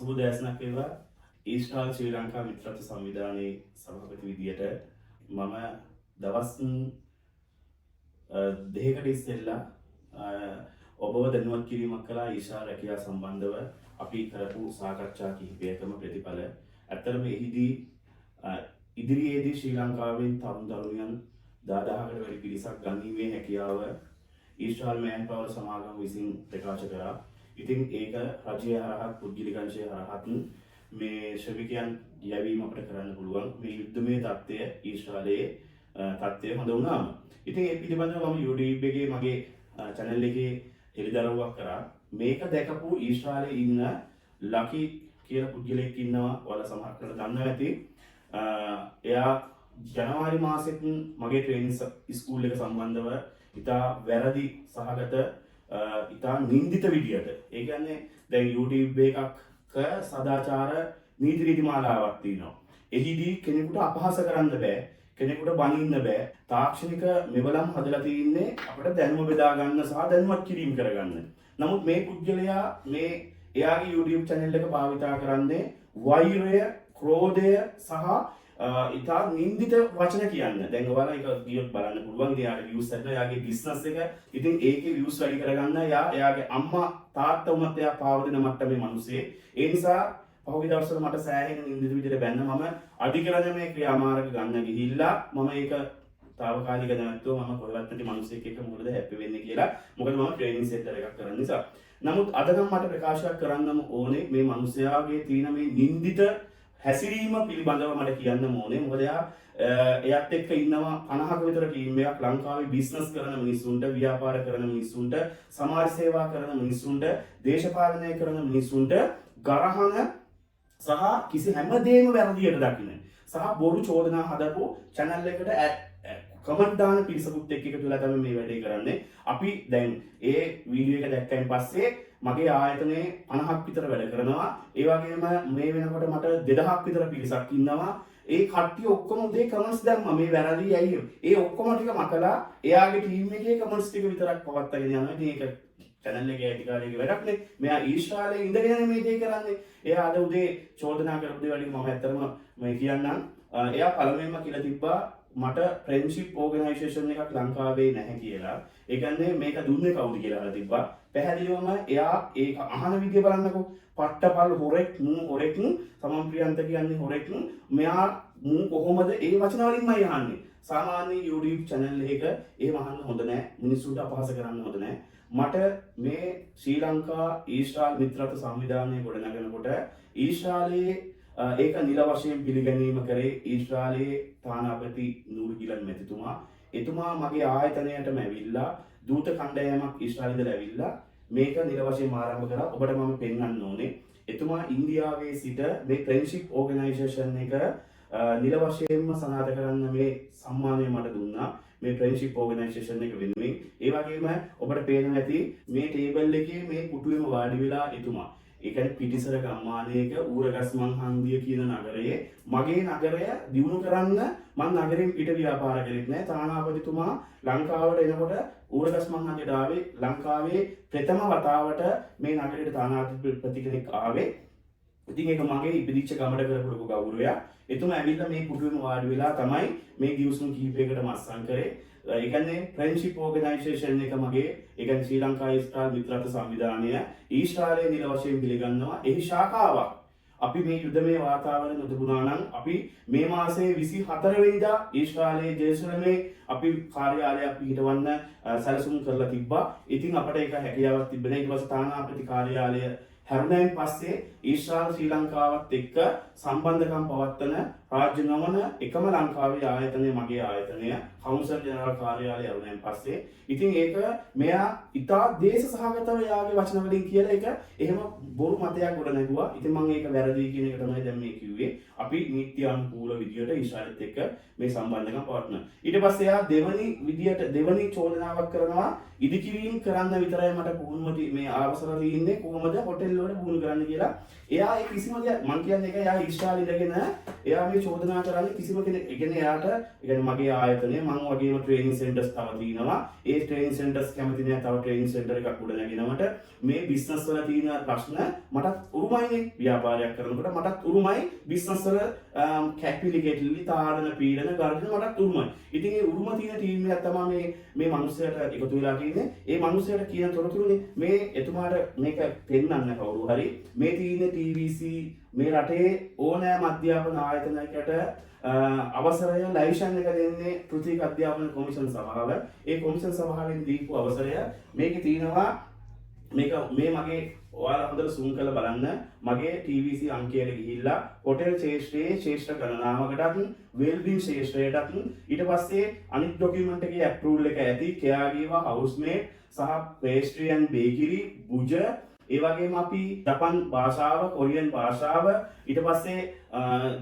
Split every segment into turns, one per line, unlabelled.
සුබ දැසනක් වේවා. ඊස්ට්‍රාල් ශ්‍රී ලංකා මිත්‍රත්ව සංවිධානයේ සභාපති විදියට මම දවස් දෙකකට ඉස්සෙල්ලා ඔබව දැනුවත් කිරීමක් කළා ඊශා රැකියාව සම්බන්ධව අපි කරපු සාකච්ඡා කිහිපයකම ප්‍රතිඵල. ඇත්තටම එහිදී ඉදිරියේදී ශ්‍රී ලංකාවෙන් තරුණ තරුණියන් 10000කට වැඩි පිරිසක් ගනීමේ හැකියාව ඊස්ට්‍රාල් මෑන් පවර් සමාගම විසින් ප්‍රකාශ කරා. ඉතින් ඒක රජය හරහත් පුද්ගලික අංශය හරහත් මේ ශ්‍රමිකයන් යැවීම අපිට කරන්න පුළුවන්. මේ යුද්ධමය තත්ත්වය ඊශ්‍රායලයේ තත්ත්වය හොඳ වුණාම. ඉතින් ඒ පිළිබඳව මම YouTube එකේ මගේ channel එකේ හෙළිදරව්වක් කරා. මේක දැකපු ඊශ්‍රායලයේ ඉන්න ලකි කියලා පුද්ගලයෙක් ඉන්නවා. ඔයාලා සමහර කරලා දන්නවා ඇති. එයා ජනවාරි මාසෙත් මගේ ට්‍රේනින් ස්කූල් එක සම්බන්ධව ඉතා වැරදි සහගත ඉතා නින්දිත විදියට, ඒ කියන්නේ දැන් YouTube එකක සදාචාර නීති රීති මාලාවක් තියෙනවා. එහිදී කෙනෙකුට අපහාස කරන්න බෑ, කෙනෙකුට බනින්න බෑ. තාක්ෂණික මෙවලම් හදලා තින්නේ අපිට දැනුම බෙදා ගන්න සහ දැනුවත් කිරීම කරගන්න. නමුත් මේ පුද්ගලයා මේ එයාගේ YouTube channel එක භාවිතා කරන්නේ වෛරය, ක්‍රෝධය සහ ඉතා නින්දිත වචන කියන්න. දැන් ඔයාලා ඒක ගියොත් බලන්න පුළුවන්. ඉතින් යාගේ views එක, යාගේ business එක, ඉතින් ඒකේ views වැඩි කරගන්න එයාගේ අම්මා තාත්තා උමත් එයා පාවදින මට්ටමේ මිනිස්සේ. ඒ නිසා පහුගිය දවස්වල මට සෑහෙන නින්දිත විදිහට බැන්න මම අධිකරණමය ක්‍රියාමාර්ග ගන්න ගිහිල්ලා මම ඒක తాවකාලික නැත්නම් මම කොහෙවත් නැති මිනිස්සෙක් එක්ක මොකද හැප්පි වෙන්නේ කියලා. මොකද මම ට්‍රේනින් සෙන්ටර් එකක් කරන නිසා. නමුත් අද නම් මට ප්‍රකාශයක් කරන්නම ඕනේ මේ මිනිස්යාගේ තියෙන මේ නින්දිත හැසිරීම පිළිබඳව මට කියන්න ඕනේ. මොකද එයාත් එක්ක ඉන්නවා 50ක විතර ටීම් එකක් ලංකාවේ බිස්නස් කරන මිනිස්සුන්ට, ව්‍යාපාර කරන මිනිස්සුන්ට, සමාජ සේවා කරන මිනිස්සුන්ට, දේශපාලනය කරන මිනිස්සුන්ට ගරහන සහ කිසි හැමදේම වැරදියට දකින්න සහ බොරු චෝදනා හදපු channel එකට කමෙන්ට් දාන පිරිසකුත් එක්ක එකතු වෙලා තමයි මේ වැඩේ කරන්නේ. අපි දැන් ඒ වීඩියෝ එක දැක්කයින් පස්සේ මගේ ආයතනයේ 50ක් විතර වැඩ කරනවා. ඒ වගේම මේ වෙනකොට මට 2000ක් විතර පිරිසක් ඉන්නවා. ඒ කට්ටිය ඔක්කොම උදේ කමෙන්ට්ස් දැම්මා මේ වැරදි ඇයි. ඒ ඔක්කොම ටික මකලා එයාගේ ටීම් එකේ කමෙන්ට්ස් ටික විතරක් පවත්වාගෙන යනවා. ඉතින් ඒක channel එකේ අධිකාරියගේ වැඩක් නේ. මෙයා ඊශ්‍රායලයේ ඉඳගෙන මේ දේ කරන්නේ. එයා අද උදේ චෝදනා කරපු දේ වලින් මම ඇත්තටම මේ කියන්නම්. එයා පළමුවෙන්ම කියලා තිබ්බා මට ෆ්‍රෙන්ඩ්ෂිප් ඕගනයිසේෂන් එකක් ලංකාවේ නැහැ කියලා. ඒ කියන්නේ මේක දුන්නේ කවුද කියලා අහලා තිබ්බා. පැහැදිලිවම එයා ඒක අහන විදිය බලන්නකෝ. පට්ටපල් හොරෙක් මූ හොරෙක් තමන් ප්‍රියන්ත කියන්නේ හොරෙක්. මෙයා මූ කොහොමද ඒ වචන වලින්මයි අහන්නේ. සාමාන්‍ය YouTube channel එකක එහෙම අහන්න හොඳ නැහැ. මිනිස්සුන්ට අපහාස කරන්න හොඳ නැහැ. මට මේ ශ්‍රී ලංකා ඊශ්‍රායල් මිත්‍රත්ව සංවිධානය ගොඩනගනකොට ඊශ්‍රායලයේ ඒක නිල වශයෙන් පිළිගැනීම කරේ ඊශ්‍රායලයේ තානාපති නූර් ගිලන් මැතිතුමා. එතුමා මගේ ආයතනයටම ඇවිල්ලා දූත කණ්ඩායමක් ඊශ්‍රායලෙ ඉඳලා ඇවිල්ලා මේක නිල වශයෙන් ආරම්භ කරා. ඔබට මම පෙන්වන්න ඕනේ. එතුමා ඉන්දියාවේ සිට මේ ෆ්‍රෙන්ඩ්ෂිප් ඕගනයිසේෂන් එක නිල වශයෙන්ම සනාථ කරන්න මේ සම්මානය මට දුන්නා. මේ ෆ්‍රෙන්ඩ්ෂිප් ඕගනයිසේෂන් එක වෙනුවෙන්. ඒ වගේම ඔබට පේනවා ඇති මේ ටේබල් එකේ මේ පුටුවේම වාඩි වෙලා එතුමා. ඒ කියන්නේ පිටිසර ගම්මානයක ඌරගස්මන් හන්දිය කියන නගරයේ මගේ නගරය දියුණු කරන්න මම නගරෙන් පිට ව්‍යාපාර කරෙත් නෑ. තානාපතිතුමා ලංකාවට එනකොට ඌරගස්මන් හන්දියට ආවේ ලංකාවේ ප්‍රථම වතාවට මේ නගරයට තානාපති කෙනෙක් ආවේ. ඉතින් ඒක මගේ ඉපදිච්ච ගමඩ කරපු ලොකු ගෞරවයක්. එතුමා ඇවිල්ලා මේ පුටුවේම වාඩි වෙලා තමයි මේ ගිවිසුම් කිහිපයකට මස්සන් කරේ. ඒ කියන්නේ ෆ්‍රෙන්ඩ්ෂිප් ඕගනයිසේෂන් එක මගේ, ඒ කියන්නේ ශ්‍රී ලංකා ඊශ්‍රායල් මිත්‍රත්ව සංවිධානය ඊශ්‍රායලයේ නිල වශයෙන් පිළිගන්නවා. එහි ශාඛාවක් අපි මේ යුද්ධමය වාතාවරණය නොතිබුණා නම් අපි මේ මාසයේ 24 වෙනිදා ඊශ්‍රායලයේ ජෙරුසලමේ අපි කාර්යාලයක් පිහිටවන්න සැලසුම් කරලා තිබ්බා. ඉතින් අපිට ඒක හැකියාවක් තිබෙන්නේ. ඊට පස්සේ තානාපති කාර්යාලය හැරුණයින් පස්සේ ඊශ්‍රායල් ශ්‍රී ලංකාවත් එක්ක සම්බන්ධකම් පවත්වන රාජ්‍ය නොවන එකම ලංකාවේ ආයතනය මගේ ආයතනය කවුන්සල් ජෙනරල් කාර්යාලය හැරුණයින් පස්සේ. ඉතින් ඒක මෙයා ඉතා දේශ සහගතව යාගේ වචන වලින් කියලා ඒක එහෙම බොරු මතයක් ගොඩ නැගුවා. ඉතින් මම ඒක වැරදි කියන එක තමයි දැන් මේ කිව්වේ. අපි නීති අනුකූල විදියට ඊශ්‍රායලත් එක්ක මේ සම්බන්ධකම් පවත්වනවා. ඊට පස්සේ එයා දෙවනි චෝදනාවක් කරනවා. ඉදිකිරීම කරන්න විතරයි මට පුහුණුව මේ අවසර තියෙන්නේ. කොහොමද හොටෙල් වල පුහුණු කරන්න කියලා. එයා ඒ කිසිම දෙයක් මම කියන්නේ ඒක එයා ඊශ්‍රායලෙ ඉඳගෙන එයා මේ චෝදනා කරන්නේ කිසිම කෙනෙක්. ඒ කියන්නේ එයාට ඒ කියන්නේ මගේ ආයතනය මම වගේම ට්‍රේනින් සෙන්ටර්ස් තව තියෙනවා. ඒ ට්‍රේනින් සෙන්ටර්ස් කැමති නැහැ තව ට්‍රේනින් සෙන්ටර් එකක් උඩ නැගිනවට මේ බිස්නස් වල තියෙන ප්‍රශ්න මටත් උරුමයිනේ. ව්‍යාපාරයක් කරනකොට මටත් උරුමයි බිස්නස් වල කැපිලි ගැටලි තාඩන පීඩන ගර්ජන මටත් උරුමයි. ඉතින් ඒ උරුම තියෙන ටීම් එකක් තමයි මේ මිනිස්සයාට එකතු වෙලා තියෙන්නේ. ඒ මිනිස්සයාට කියන තොරතුරුනේ මේ එතුමාට මේක පෙන්වන්න කවුරු හරි මේ තියෙන TVC මේ රටේ ඕනෑම අධ්‍යාපන ආයතනයකට අවසරය ලයිසන් එක දෙන්නේ පෘථිවි අධ්‍යාපන කොමිෂන් සභාව. ඒ කොමිෂන් සභාවෙන් දීපු අවසරය මේකේ තියෙනවා. මේක මේ මගේ ඔයාලා හොඳට zoom කරලා බලන්න. මගේ TVC අංකයට ගිහිල්ලා හොටෙල් ශේෂ්ත්‍රයේ ශේෂ්ත්‍ර ගණනාවකටත් වෙල්බින් ශේෂ්ත්‍රයටත් ඊට පස්සේ අනිත් ડોකියුමන්ට් එකේ ඇප්‍රූවල් එක ඇති කෙයාගේවා හවුස්මේට් සහ පේස්ට්‍රි ඇන්ඩ් බේකරි බුජ ඒ වගේම අපි ජපන් භාෂාව, කොරියන් භාෂාව, ඊට පස්සේ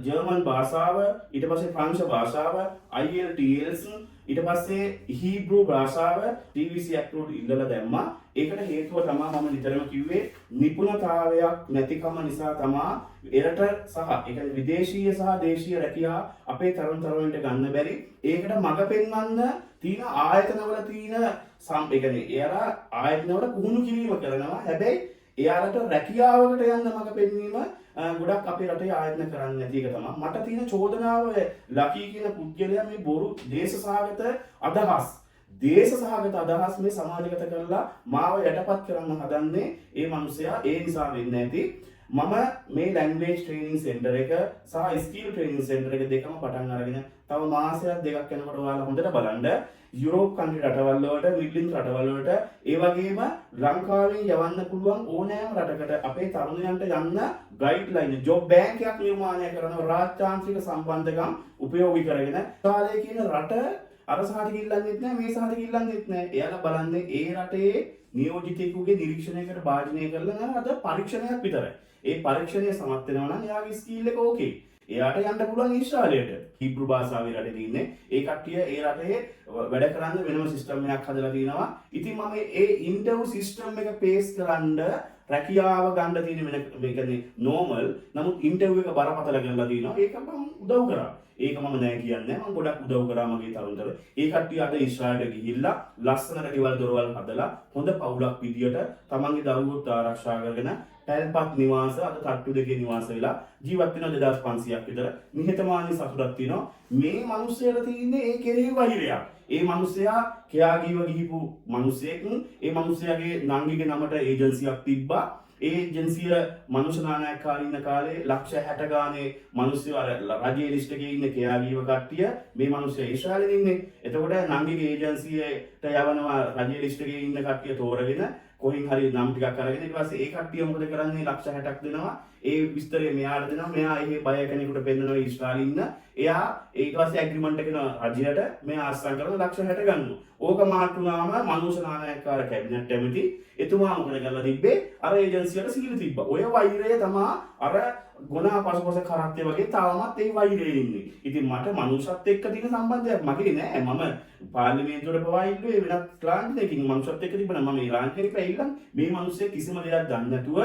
ජර්මන් භාෂාව, ඊට පස්සේ ප්‍රංශ භාෂාව, IELTS, ඊට පස්සේ හීබ්‍රු භාෂාව TVC ඇප්රූව්ඩ් ඉල්ලලා දැම්මා. ඒකට හේතුව තමයි මම නිතරම කිව්වේ නිපුණතාවයක් නැතිකම නිසා තමයි එරට සහ ඒ කියන්නේ විදේශීය සහ දේශීය රැකියා අපේ තරුණ තරුණියන්ට ගන්න බැරි. ඒකට මඟ පෙන්වන්න තියෙන ආයතනවල තියෙන ඒ කියන්නේ එයාලා ආයතනවල පුහුණු කිරීම කරනවා. හැබැයි එයාලට රැකියාවකට යන්න මඟ පෙන්වීම ගොඩක් අපේ රටේ ආයතන කරන්නේ නැති එක තමයි. මට තියෙන චෝදනාව ලකී කියන පුද්ගලයා මේ බොරු දේශසහගත අදහස් මේ සමාජගත කරලා මාව යටපත් කරන්න හදන්නේ ඒ මිනිසයා. ඒ නිසා වෙන්නේ නැති මම මේ ලැන්ග්වේජ් ට්‍රේනින් සෙන්ටර් එක සහ ස්කිල් ට්‍රේනින් සෙන්ටර් එක දෙකම පටන් අරගෙන තව මාසයක් දෙකක් යනකොට ඔයාලා හොඳට බලන්න යුරෝප් කන්ට්‍රි රටවල් වලට මිඩ්ල් රටවල් වලට ඒ වගේම ලංකාවෙන් යවන්න පුළුවන් ඕනෑම රටකට අපේ තරුණයන්ට යන්න ගයිඩ්ලයින් ජොබ් බැංක් එකක් නිර්මාණය කරන රාජ්‍යාන්ත්‍රික සම්බන්ධකම් උපයෝගී කරගෙන කාලේ කියන රට අර සහතික ඉල්ලන්නෙත් නැහැ මේ සහතික ඉල්ලන්නෙත් නැහැ. එයාලා බලන්නේ ඒ රටේ නියෝජිතයෙකුගේ නිරීක්ෂණයකට භාජනය කරලා අද පරීක්ෂණයක් විතරයි. ඒ පරීක්ෂණය සමත් වෙනවා නම් එයාගේ ස්කිල් එක ඕකේ. එයාට යන්න පුළුවන් ඊශ්‍රායලයට. හීබ්‍රු භාෂාවේ රටේ තින්නේ. ඒ කට්ටිය ඒ රටේ වැඩ කරන්න වෙනම සිස්ටම් එකක් හදලා තිනවා. ඉතින් මම ඒ ඉන්ටර්වයුව් සිස්ටම් එක පේස් කරන්න රැකියාව ගන්න තියෙන මේ කියන්නේ නෝමල්. නමුත් ඉන්ටර්වයුව් එක බරපතල කරලා තිනවා. ඒක මම උදව් කරා. ඒක මම නෑ කියන්නේ. මම ගොඩක් උදව් කරා මගේ තරුණතර. ඒ කට්ටිය අද ඊශ්‍රායලට ගිහිල්ලා ලස්සනට ගෙවල් දොරවල් හදලා හොඳ පවුලක් විදියට තමන්ගේ දරුවොත් ආරක්ෂා කරගෙන පැල්පත් නිවාස අද තට්ටු දෙකේ නිවාස වෙලා ජීවත් වෙන 2500ක් විතර නිහතමානී සතුටක් තියෙනවා. මේ මිනිස්සුන්ට තියෙන්නේ ඒ කෙරෙහි වෛරයක්. ඒ මිනිස්සයා කෙයාගීව ගිහිපු මිනිස්සෙක්. ඒ මිනිස්සයාගේ නංගිගේ නමට ඒජන්සියක් තිබ්බා. ඒ ඒජන්සිය මනුෂ්‍ය නායකකාරී ඉන්න කාලේ ලක්ෂ 60 ගානේ මිනිස්සු අර රජයේ ලිස්ට් එකේ ඉන්න කෙයාගීව කට්ටිය මේ මිනිස්සු ඊශ්‍රායලෙන් ඉන්නේ. එතකොට නංගිගේ ඒජන්සියට යවනවා රජයේ ලිස්ට් එකේ ඉන්න කට්ටිය තෝරගෙන කොහෙන් හරි නම් ටිකක් අරගෙන ඊට පස්සේ ඒ කට්ටිය මොකද කරන්නේ ලක්ෂ 60ක් දෙනවා. ඒ විස්තරය මෙයාට දෙනවා. මෙයා ඒ බය කෙනෙකුට පෙන්නනවා ඊශ්‍රායලෙ ඉන්න. එයා ඊට පස්සේ ඇග්‍රීමන්ට් එක රජයට මෙයා ආස්සම් කරන ලක්ෂ 60 ගන්නවා. ඕක මාට්ටුනාම මනුෂ්‍ය නායකකාර කැබිනට් ඇමති එතුමා මොකද කරලා තිබ්බේ අර ඒජන්සියට සීල් තිබ්බා. ඔය වෛරය තමයි අර ගුණා පසුපස කරත්තේ වගේ තාමත් ඒ වෛරයේ ඉන්නේ. ඉතින් මට මනුෂ්‍යත් එක්ක තියෙන සම්බන්ධයක් මගේ නෑ. මම පාර්ලිමේන්තුවට පවා ඉල්ලුවේ වෙනත් ලාංකිකයකින් මනුෂ්‍යත් එක්ක තිබුණා. මම මේ ලාංකිකෙක් වෙයිලන් මේ මිනිස්සේ කිසිම දෙයක් දන්නේ නැතුව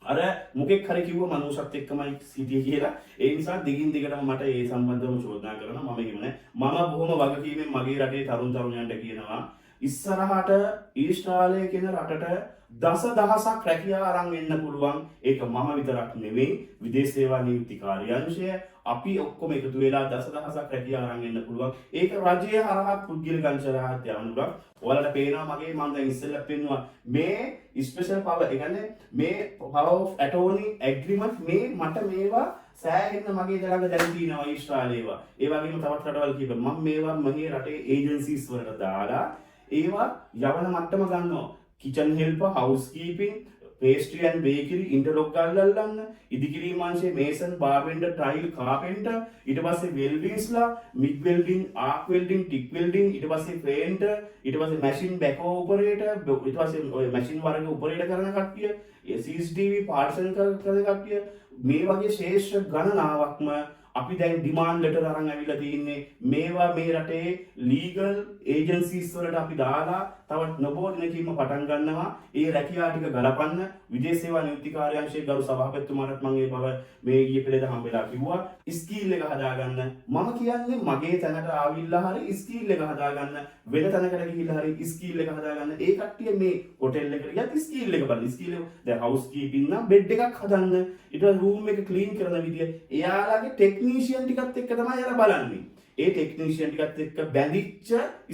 අර මොකෙක් හරි කිව්ව මනුෂ්‍යත් එක්කමයි සිටියේ කියලා. ඒ නිසා දිගින් දිගටම මට ඒ සම්බන්ධව චෝදනා කරනවා. මම එහෙම නෑ. මම බොහොම වගකීමෙන් මගේ රටේ තරුණ තරුණියන්ට කියනවා ඉස්සරහට ඊශ්‍රායලය කියන රටට දසදහසක් රැකියා අරන් එන්න පුළුවන්. ඒක මම විතරක් නෙවෙයි විදේශ සේවා නීති කාර්යාංශය අපි ඔක්කොම එකතු වෙලා දසදහසක් රැකියා අරන් එන්න පුළුවන්. ඒක රජයේ හරහා පුද්ගලික අංශරහත් යවන්න පුළුවන්. ඔයාලට පේනවා මගේ මම දැන් ඉස්සෙල්ලා පෙන්නුවා මේ ස්පෙෂල් පවර් ඒ කියන්නේ මේ power of attorney agreement මේ මට මේවා සෑහෙන්න මගේ ළඟ දැන් තියෙනවා ඊශ්‍රායලේවා. ඒ වගේම තවත් රටවල් කීප මම මේවා මගේ රටේ ඒජන්සිස් වලට දාලා ඒවා යවන මට්ටම ගන්නවා. Kitchen helper, housekeeping, pastry and bakery, interlock ගල්ලන්න, ඉදිකිරීම අංශයේ මේසන්, බාර්වෙන්ඩර්, ටයිල්, කාපෙන්ටර්, ඊට පස්සේ වෙල්ඩින්ස්ලා, MIG welding, arc welding, TIG welding, ඊට පස්සේ පේන්ටර්, ඊට පස්සේ මැෂින් බෑකෝ ඔපරේටර්, ඊට පස්සේ ඔය මැෂින් වර්ග ඔපරේටර් කරන කට්ටිය, CCTV පාර්සල් කරන කට්ටිය මේ වගේ ශේෂ්ඨ ගණනාවක්ම අපි දැන් ඩිමාන්ඩ් ලෙටර් අරන් ඇවිල්ලා තින්නේ මේවා මේ රටේ ලීගල් ඒජන්සිස් වලට අපි දාලා තව නොබෝ දිනකින්ම පටන් ගන්නවා ඒ රැකියාව ටික ගලපන්න. විදේශ සේවා නියුක්ති කාර්යාංශයේ ගරු සභාපතිතුමාට මම ඒ බව මේ ඊයේ පෙරේද හම්බෙලා කිව්වා. ස්කිල් එක හදාගන්න. මම කියන්නේ මගේ තැනට ආවිල්ලා හරි ස්කිල් එක හදාගන්න. වෙන තැනකට ගිහිල්ලා හරි ස්කිල් එක හදාගන්න. ඒ කට්ටිය මේ හොටෙල් එකට ගියත් ස්කිල් එක බලන්න. ස්කිල් එක දැන් හවුස් කීපින් නම් බෙඩ් එකක් හදන්න. ඊට පස්සේ රූම් එක ක්ලීන් කරන විදිය. එයාලගේ ටෙක්නීෂියන් ටිකත් එක්ක තමයි එයාලා බලන්නේ. ඒ ටෙක්නීෂියන් ටිකත් එක්ක බැඳිච්ච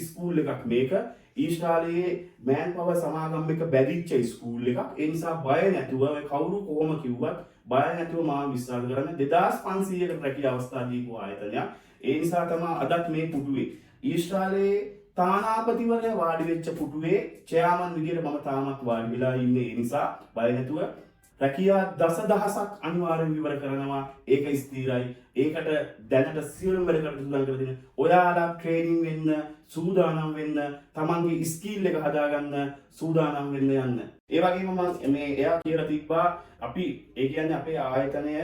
ස්කූල් එකක් මේක. ඊශ්‍රායලයේ මෑන් පවර් සමාගම් එක බැඳිච්ච ස්කූල් එකක්. ඒ නිසා බය නැතුව කවුරු කොහොම කිව්වත් බය නැතුව මාව විශ්වාස කරන්න 2500කට රැකිය අවස්ථා දීපු ආයතනයක්. ඒ නිසා තමයි අදත් මේ පුටුවේ ඊශ්‍රායලයේ තානාපතිවරයා වාඩි වෙච්ච පුටුවේ චෙයාමන් විදියට මම තාමත් වාඩි වෙලා ඉන්නේ. ඒ නිසා බය නැතුව රැකියා දසදහසක් අනිවාර්යෙන් විවර කරනවා. ඒක ස්ථිරයි. ඒකට දැනට සියලුම වැඩ කටයුතු සූදානම් කරලා තියෙන ඔයාලා ට්‍රේනින් වෙන්න සූදානම් වෙන්න තමන්ගේ ස්කිල් එක හදාගන්න සූදානම් වෙන්න යන්න. ඒ වගේම මම මේ එයා කියලා තිබ්බා අපි ඒ කියන්නේ අපේ ආයතනය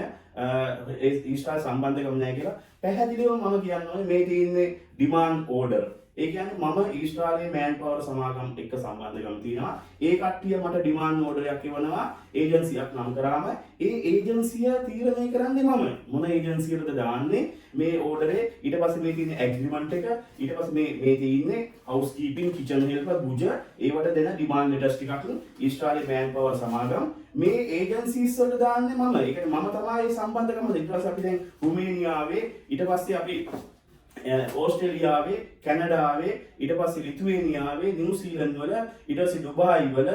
ඊශ්‍රායල් සම්බන්ධකම් නැහැ කියලා. පැහැදිලිවම මම කියන්නේ මේ තියෙන්නේ ඩිමාන්ඩ් ඕඩර්. ඒ කියන්නේ මම ඊශ්‍රායලයේ මෑන් පවර් සමාගම් එක්ක සම්බන්ධකම් තියෙනවා. ඒ කට්ටිය මට ඩිමාන්ඩ් ඕඩරයක් එවනවා ඒජන්සියක් නම් කරාම ඒ ඒජන්සිය තීරණය කරන්නේ මම. මොන ඒජන්සියකටද දාන්නේ මේ ඕඩරේ. ඊට පස්සේ මේ තියෙන ඇග්‍රීමන්ට් එක. ඊට පස්සේ මේ තියෙන්නේ හවුස් කීපින් කිචන් හෙල්පර් බුජ ඒවට දෙන ඩිමාන්ඩ් ලෙටර්ස් ටිකක් ඊශ්‍රායලයේ මෑන් පවර් සමාගම් මේ ඒජන්සිස් වලට දාන්නේ මම. ඒ කියන්නේ මම තමයි සම්බන්ධකම. ඊට පස්සේ අපි දැන් රුමේනියාවේ ඊට පස්සේ අපි ඕස්ට්‍රේලියාවේ කැනඩාවේ ඊට පස්සේ ලිතුවේනියාවේ නිව්සීලන්ත වල ඊට පස්සේ ඩුබායි වල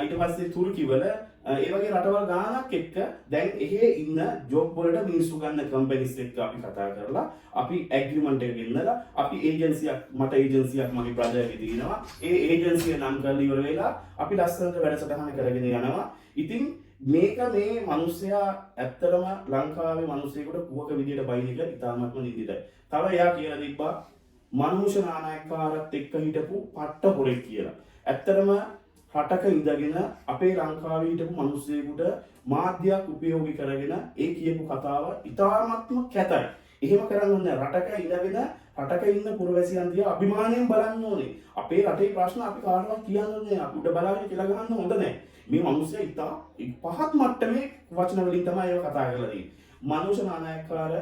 ඊට පස්සේ තුර්කි වල ඒ වගේ රටවල් ගානක් එක්ක දැන් එහෙ ඉන්න ජොබ් වලට මිනිස්සු ගන්න කම්පැනිස් එක්ක අපි කතා කරලා අපි ඇග්‍රීමන්ට් එක ගෙන්නලා අපි ඒජන්සියක් මට ඒජන්සියක් මගේ බ්‍රදර් එකේ තියෙනවා ඒ ඒජන්සිය නම් කරලා ඉවර වෙලා අපි ලස්සනට වැඩසටහන කරගෙන යනවා. ඉතින් මේක මේ මිනිස්සයා ඇත්තටම ලංකාවේ මිනිස්සෙකුට කුවක විදියට බයින එක ඉතාමත්ම නිදිදයි. තව එයා කියලා තිබ්බා මනුෂ්‍ය නායකකාරත් එක්ක හිටපු පට්ට හොරෙක් කියලා. ඇත්තටම රටක ඉඳගෙන අපේ ලංකාවේ හිටපු මිනිස්සෙකුට මාධ්‍යයක් උපයෝගී කරගෙන ඒ කියපු කතාව ඉතාමත්ම කැතයි. එහෙම කරන්න ඕනේ. රටක ඉඳගෙන රටක ඉන්න පුරවැසියන් දිහා අභිමාණයෙන් බලන්න ඕනේ. අපේ රටේ ප්‍රශ්න අපි කාටවත් කියන්න ඕනේ. අපි උඩ බලාගෙන කියලා ගන්න හොඳ නැහැ. මේ මිනිස්සයා ඉතා පහත් මට්ටමේ වචන වලින් තමයි ඒක කතා කරලා තියෙන්නේ. මනුෂ්‍ය නායකකාර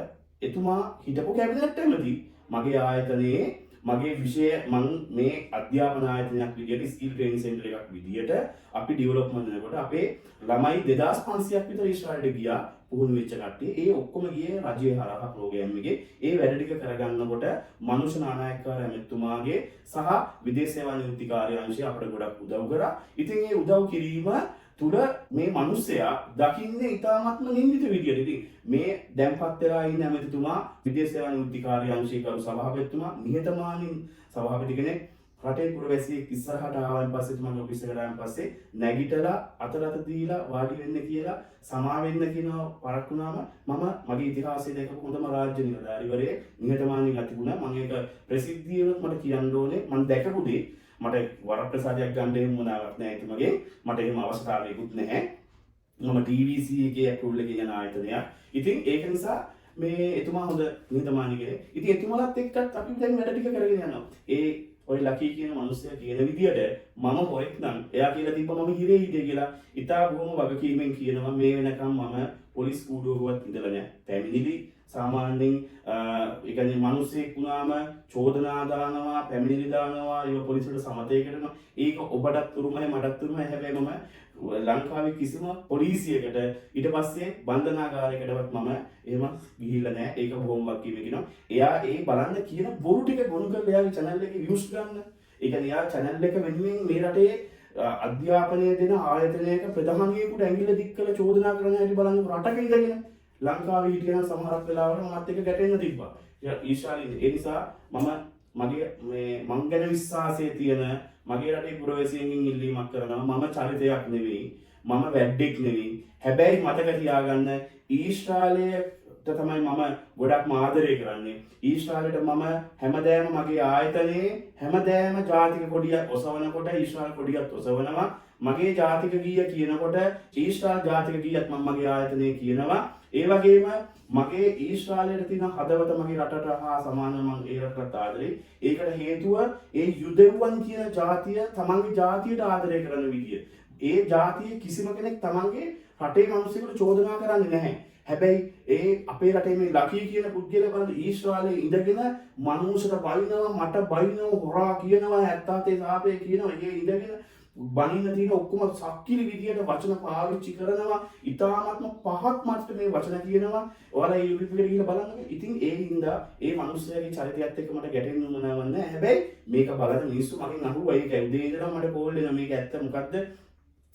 එතුමා හිටපු කැබිනට් ඇමති මගේ ආයතනයේ මගේ විෂය මම මේ අධ්‍යාපන ආයතනයක් විදියට ස්කිල් ට්‍රේනින් සෙන්ටර් එකක් විදියට අපි ඩෙවලොප්මන්ට් කරනකොට අපේ ළමයි 2500ක් විතර ඊශ්‍රායලට ගියා පුහුණු වෙච්ච කට්ටිය. ඒ ඔක්කොම ගියේ රජයේ හරහා ප්‍රෝග්‍රෑම් එකේ. ඒ වැඩ ටික කරගන්නකොට මනුෂ්‍ය නායකකාර ඇමතුමාගේ සහ විදේශ සේවා නියුක්ති කාර්යාංශය අපට ගොඩක් උදව් කරා. ඉතින් ඒ උදව් කිරීම තුල මේ මිනිස්සයා දකින්නේ ඉතාමත්ම නින්දිත විදියට. ඉතින් මේ දැන්පත් වෙලා ඉන්න ඇමතිතුමා විදේශ සේවා නියුක්ති කාර්යාංශයේ කරු සභාපතිතුමා නිහතමානී සභාපති කෙනෙක් රටේ පුරවැසියෙක් ඉස්සරහට ආවන් පස්සේ තුමාගේ ඔෆිස් එකට ආවන් පස්සේ නැගිටලා අතලත දීලා වාඩි වෙන්න කියලා සමා වෙන්න කියන පරක් වුණාම මම මගේ ඉතිහාසයේ දැකපු හොඳම රාජ්‍ය නිලධාරිවරයෙක් නිහතමානී ගතිගුණ මම ඒක ප්‍රසිද්ධියවත් මට කියන්න ඕනේ. මම දැකපු දේ මට වරප්‍රසාදයක් ගන්න එහෙම මොනාවක් නැහැ එතුමගේ. මට එහෙම අවස්ථාවකුත් නැහැ. මම TVC එකේ ඇප්‍රූවල් එකේ යන ආයතනයක්. ඉතින් ඒක නිසා මේ එතුමා හොඳ නිහතමානී කෙනෙක්. ඉතින් එතුමාලත් එක්කත් අපි දැන් වැඩ ටික කරගෙන යනවා. ඒ ඔය ලකී කියන මිනිස්සයා කියන විදියට මම හොයෙක් නම් එයා කියලා තිබ්බා මම හිරේ හිටියේ කියලා. ඉතා බොහොම වගකීමෙන් කියනවා මේ වෙනකම් මම පොලිස් කූඩුවකවත් ඉඳලා නැහැ. පැමිණිලි සාමාන්‍යයෙන් ඒ කියන්නේ මිනිස්සෙක් වුණාම චෝදනා දානවා, පැමිණිලි දානවා, ඒක පොලිසියට සමතය කරනවා. ඒක ඔබටත් උරුමයි මටත් උරුමයි. හැබැයි මම ලංකාවේ කිසිම පොලිසියකට ඊට පස්සේ බන්ධනාගාරයකටවත් මම එහෙම ගිහිල්ලා නැහැ. ඒක බොහොම වගකීමක් කියනවා. එයා ඒ බලන්න කියන බොරු ටික ගොනු කරලා එයාගේ channel එකේ views ගන්න. ඒ කියන්නේ එයා channel එක වෙනුවෙන් මේ රටේ අධ්‍යාපනය දෙන ආයතනයක ප්‍රධානියෙකුට ඇඟිල්ල දික් කරලා චෝදනා කරන හැටි බලන්න රටක ඉඳගෙන ලංකාවේ හිටියන සමහරක් වෙලාවට මමත් එක්ක ගැටෙන්න තිබ්බා. ඊශ්‍රායලයේ ඒ නිසා මගේ මේ මං ගැන විශ්වාසය තියෙන මගේ රටේ පුරවැසියන්ගෙන් ඉල්ලීමක් කරනවා. මම චරිතයක් නෙවෙයි. මම වැද්දෙක් නෙවෙයි. හැබැයි මතක තියාගන්න ඊශ්‍රායලයට තමයි මම ගොඩක් ආදරය කරන්නේ. ඊශ්‍රායලයට මම හැමදාම මගේ ආයතනයේ හැමදාම ජාතික කොඩියක් ඔසවනකොට ඊශ්‍රායල් කොඩියක් ඔසවනවා. මගේ ජාතික ගීය කියනකොට ඊශ්‍රායල් ජාතික ගීයත් මම මගේ ආයතනයේ කියනවා. ඒ වගේම මගේ ඊශ්‍රායලයට තියෙන හදවත මගේ රටට හා සමානව මම ඒ රටට ආදරේ. ඒකට හේතුව ඒ යුදෙව්වන් කියන ජාතිය තමන්ගේ ජාතියට ආදරය කරන විදිය. ඒ ජාතියේ කිසිම කෙනෙක් තමන්ගේ රටේ මිනිස්සුන්ට චෝදනා කරන්නේ නැහැ. හැබැයි ඒ අපේ රටේ මේ ලකී කියන පුද්ගලයා බලන්න ඊශ්‍රායලයේ ඉඳගෙන මනුස්සයට බයිනවා මට බයිනවා හොරා කියනවා 77 සාපේ කියනවා ඒ ඉඳගෙන බනින්න තියෙන ඔක්කොම සක්කිලි විදියට වචන පාවිච්චි කරනවා ඉතාමත්ම පහත් මට්ටමේ වචන කියනවා ඔයාලා ඒ YouTube එකට ගිහලා බලන්න. ඉතින් ඒ හින්දා ඒ මනුස්සයාගේ චරිතයත් එක්ක මට ගැටෙන්න මොනවද නැහැ. හැබැයි මේක බලන මිනිස්සු මගෙන් අහුවා ඒක උදේ ඉඳලා මට කෝල් එනවා මේක ඇත්ත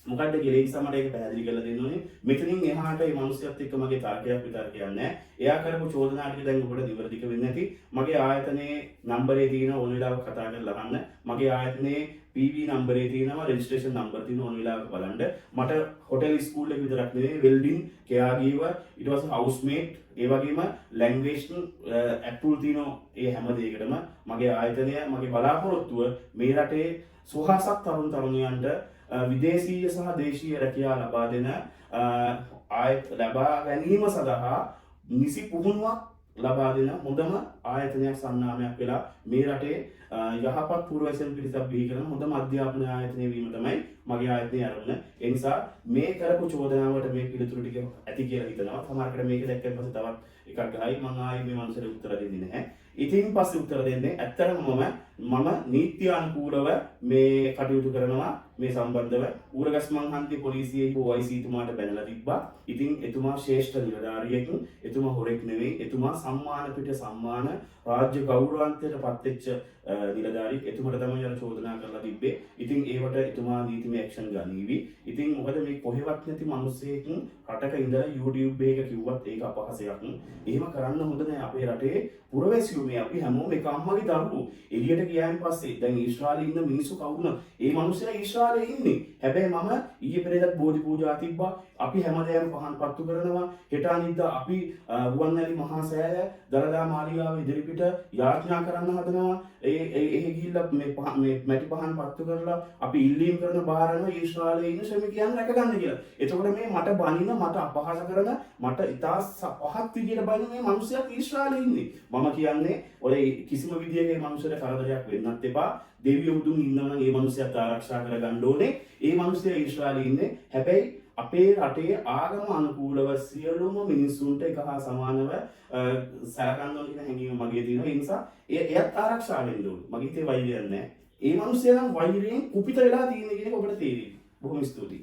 මොකද්ද කියලා ඒ නිසා මට ඒක පැහැදිලි කරලා දෙන්න ඕනේ. මෙතනින් එහාට මේ මිනිස්සුත් එක්ක මගේ තර්කයක් විතර්කයක් නැහැ. එයා කරපු චෝදනා ටික දැන් ඔබට නිවැරදික වෙන්නේ නැති. මගේ ආයතනයේ නම්බරේ තියෙන ඕන වෙලාවක කතා කරලා අහන්න. මගේ ආයතනයේ PV නම්බරේ තියෙනවා රෙජිස්ට්‍රේෂන් නම්බර් තියෙන ඕන වෙලාවක බලන්න. මට හොටෙල් ස්කූල් එක විතරක් නෙවෙයි වෙල්ඩින්, කෙයාගීව, ඊට පස්සේ හවුස්මේට්, ඒ වගේම ලැන්ග්වේජ් ඇප්රූවල් තියෙන ඒ හැම දෙයකටම මගේ ආයතනය මගේ බලාපොරොත්තුව මේ රටේ සුවහසක් තරුණ තරුණියන්ට විදේශීය සහ දේශීය රැකියාව ලබා දෙන ලබා ගැනීම සඳහා නිසි පුහුණුවක් ලබා දෙන හොඳම ආයතනයක් සන්නාමයක් වෙලා මේ රටේ යහපත් පුරවැසියන් පිරිසක් බිහි කරන හොඳම අධ්‍යාපන ආයතනය වීම තමයි මගේ ආයතනයේ අරමුණ. ඒ නිසා මේ කරපු චෝදනාවට මේ පිළිතුරු ටික ඇති කියලා හිතනවා. සමහරකට මේක දැක්කම පස්සේ තවත් එකක් ගහයි මම ආයේ මේ මනුස්සයට උත්තර දෙන්නේ නැහැ. ඉතින් පස්සේ උත්තර දෙන්නේ ඇත්තටම මම නීත්‍යානුකූලව මේ කටයුතු කරනවා මේ සම්බන්ධව. ඌරගස්මන් හන්දිය පොලිසියේ OIC තුමාට බැනලා තිබ්බා. ඉතින් එතුමා ශ්‍රේෂ්ඨ නිලධාරියෙක්. එතුමා හොරෙක් නෙවෙයි. එතුමා සම්මාන පිට සම්මාන රාජ්‍ය ගෞරවාන්තයට පත්වෙච්ච නිලධාරියෙක්. එතුමාට තමයි අර චෝදනා කරලා තිබ්බේ. ඉතින් ඒවට එතුමා නීතිමය ඇක්ෂන් ගනීවි. ඉතින් මොකද මේ කොහෙවත් නැති මිනිස්සෙක් රටක ඉඳලා YouTube එකක කිව්වත් ඒක අපහසයක්. එහෙම කරන්න හොඳ නෑ අපේ රටේ පුරවැසියෝ මේ අපි හැමෝම එක අම්මගේ දරුවෝ. එළියට ගියාන් පස්සේ දැන් ඊශ්‍රායලයේ ඉන්න මිනිස්සු කවුරුනත් ඒ මිනිස්සුලා ඊශ්‍රායලයේ ඉන්නේ. හැබැයි මම ඊයේ පෙරේදා බෝධි පූජා තිබ්බා. අපි හැමදේම පහන් පත්තු කරනවා. හෙට අනිද්දා අපි රුවන්වැලි මහා සෑය දළදා මාලිගාව ඉදිරිපිට යාඥා කරන්න හදනවා. ඒ ගිහිල්ලා මේ මැටි පහන් පත්තු කරලා අපි ඉල්ලීම් කරන බාරනවා ඊශ්‍රායලයේ ඉන්න ශ්‍රමිකයන් රැකගන්න කියලා. එතකොට මේ මට බනින මට අපහාස කරන මට ඉතා පහත් විදියට බනින මේ මිනිස්සුත් ඊශ්‍රායලයේ ඉන්නේ. මම කියන්නේ ඔය කිසිම විදියක මේ මිනිස්සුන්ට කරදරයක් වෙන්නත් එපා. දෙවියෝ බුදුන් ඉන්නවා නම් මේ මිනිස්සුත් ආරක්ෂා කරගන්න ඕනේ. මේ මිනිස්සු ඊශ්‍රායලයේ ඉන්නේ. හැබැයි අපේ රටේ ආගම අනුකූලව සියලුම මිනිස්සුන්ට එක හා සමානව සලකන්න ඕන කියන හැඟීම මගේ තියෙනවා. ඒ නිසා එයත් ආරක්ෂා වෙන්න ඕනේ. මගේ හිතේ වෛරයක් නැහැ. ඒ මිනිස්සයා නම් වෛරයෙන් කුපිත වෙලා තියෙන කියන එක ඔබට තේරෙයි. බොහොම ස්තුතියි.